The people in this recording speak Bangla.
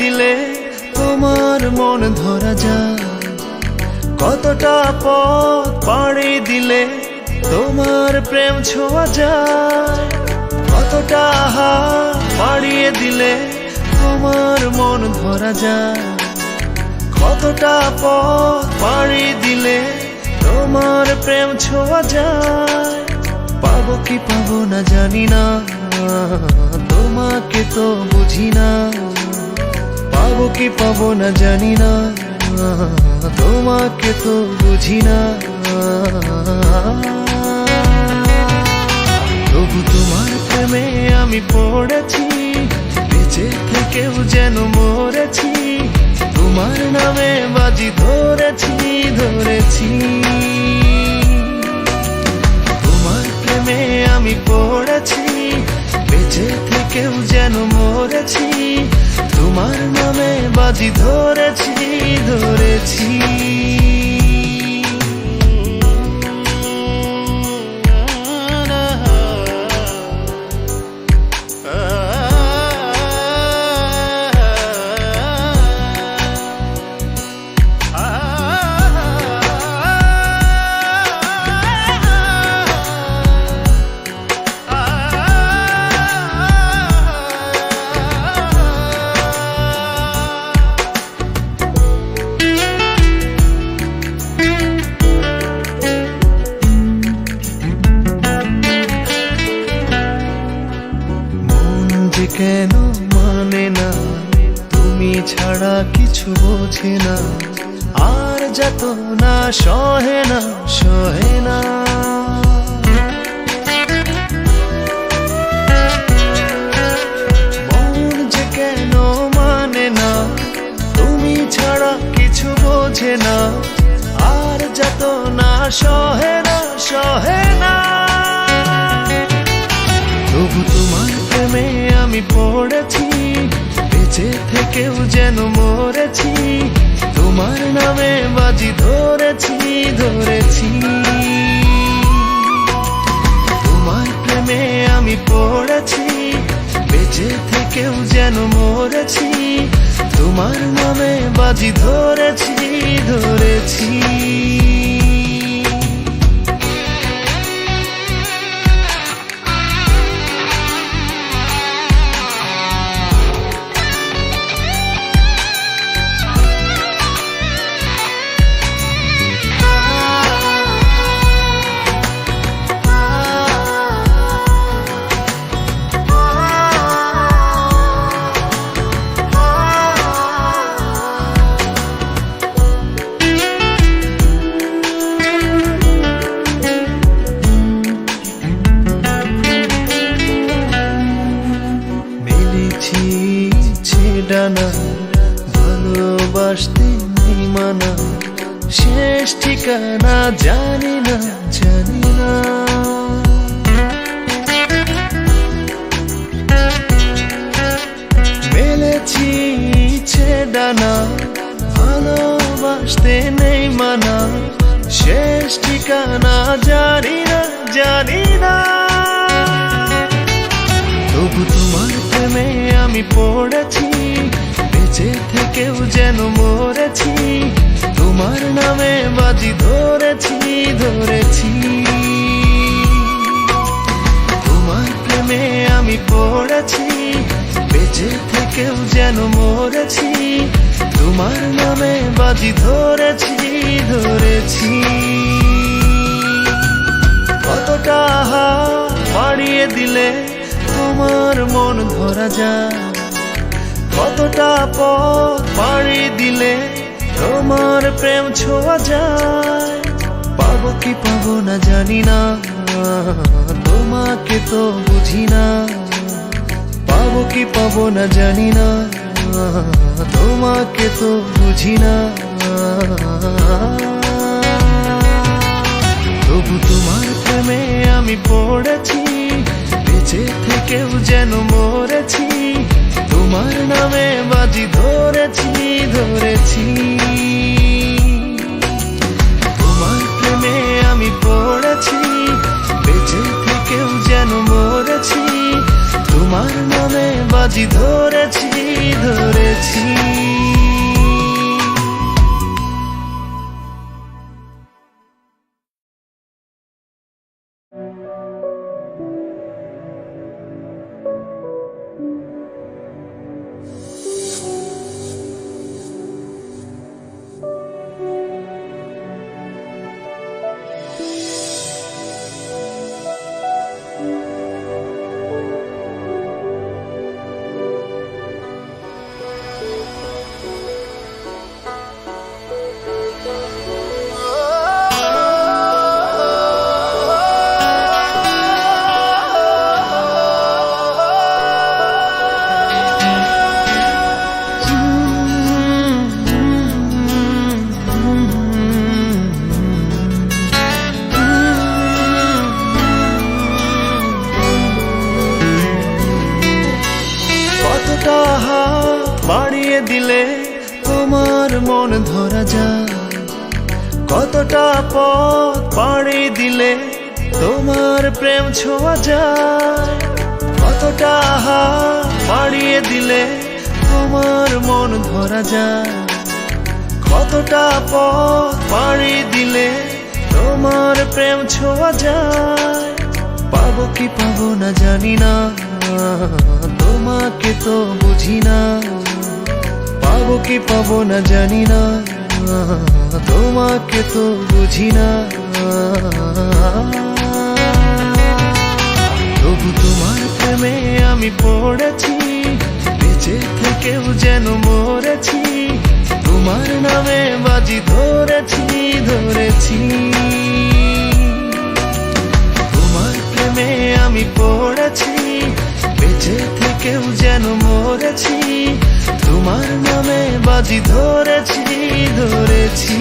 দিলে তোমার মন ধরা যায়, কতটা পথ পাড়ি দিলে তোমার প্রেম ছোঁয়া যায়, কতটা হাত বাড়িয়ে দিলে তোমার মন ধরা যায়, কতটা পথ পাড়ি দিলে তোমার প্রেম ছোঁয়া যায়। পাবো কি পাবো না জানি না, তোমাকে তো বুঝি না। পাবো কি পাবো না জানি না, তোমাকে তো বুঝি না। তবু তোমার প্রেমে আমি পড়েছি, বেঁচে থেকেও যেন মরেছি। তোমার নামে বাজি ধরেছি ধরেছি। তোমার প্রেমে আমি পড়েছি, বেঁচে থেকেও যেন মরেছি। তোমার নামে বাজি ধরেছি ধরেছি। কেন মানে না, তুমি ছাড়া কিছু বোঝে না, আর যত না সহে না সহে না। মন যে কেন মানে না, তুমি ছাড়া কিছু বোঝে না, আর যত না সহে না সহে না। তবু তোমার প্রেমে আমি পড়েছি, বেঁচে থেকেও যেন মরেছি। তোমার নামে বাজি ধরেছি ধরেছি। তোমার প্রেমে আমি পড়েছি, বেঁচে থেকেও যেন মরেছি। তোমার নামে বাজি ধরেছি ধরেছি। ডানা ভালোবাসতে নেই মানা, শেষ ঠিকানা জানি না জানি না। মেলেছি ইচ্ছে ডানা ভালোবাসতে নেই মানা, শেষ ঠিকানা জানি না জানি না। তবু তোমার প্রেমে আমি পড়েছি, বেঁচে থেকেও যেন মরেছি। তোমার নামে বাজি ধরেছি ধরেছি। তোমার প্রেমে আমি পড়েছি, বেঁচে থেকেও যেন মরেছি। তোমার নামে বাজি ধরেছি ধরেছি। কতটা হাত বাড়িয়ে দিলে তোমার মন ধরা যায়, কতটা পথ পাড়ি দিলে তোমার প্রেম ছোঁয়া যায়। পাবো কি পাবো না জানি না, তোমাকে তো বুঝি না। পাবো কি পাবো না জানি না, তোমাকে তো বুঝি না। তবু তোমার প্রেমে আমি পড়েছি, বেঁচে থেকেও যেন মরেছি। তোমার নামে বাজি ধরেছি ধরেছি। তোমার প্রেমে আমি পড়েছি, বেঁচে থেকেও যেন মরেছি। তোমার নামে বাজি ধরেছি ধরেছি। ধরেছি। বাড়িয়ে দিলে তোমার মন ধরা যায়, কতটা পথ পাড়ি দিলে তোমার প্রেম ছোঁয়া যায়, কতটা হাত বাড়িয়ে দিলে তোমার মন ধরা যায়, কতটা পথ পাড়ি দিলে তোমার প্রেম ছোঁয়া যায়। পাবো কি পাবো না জানি না, তোমাকে তো বুঝি না, পাবো কি পাবো না জানি না, তোমাকে তো বুঝি না। তবু তোমার প্রেমে আমি পড়েছি, বেঁচে থেকেও যেন মরেছি, তোমার নামে বাজি ধরেছি ধরেছি। তোমার প্রেমে আমি পড়েছি, বেঁচে থেকেও যেন মরেছি, তোমার নামে বাজি ধরেছি ধরেছি।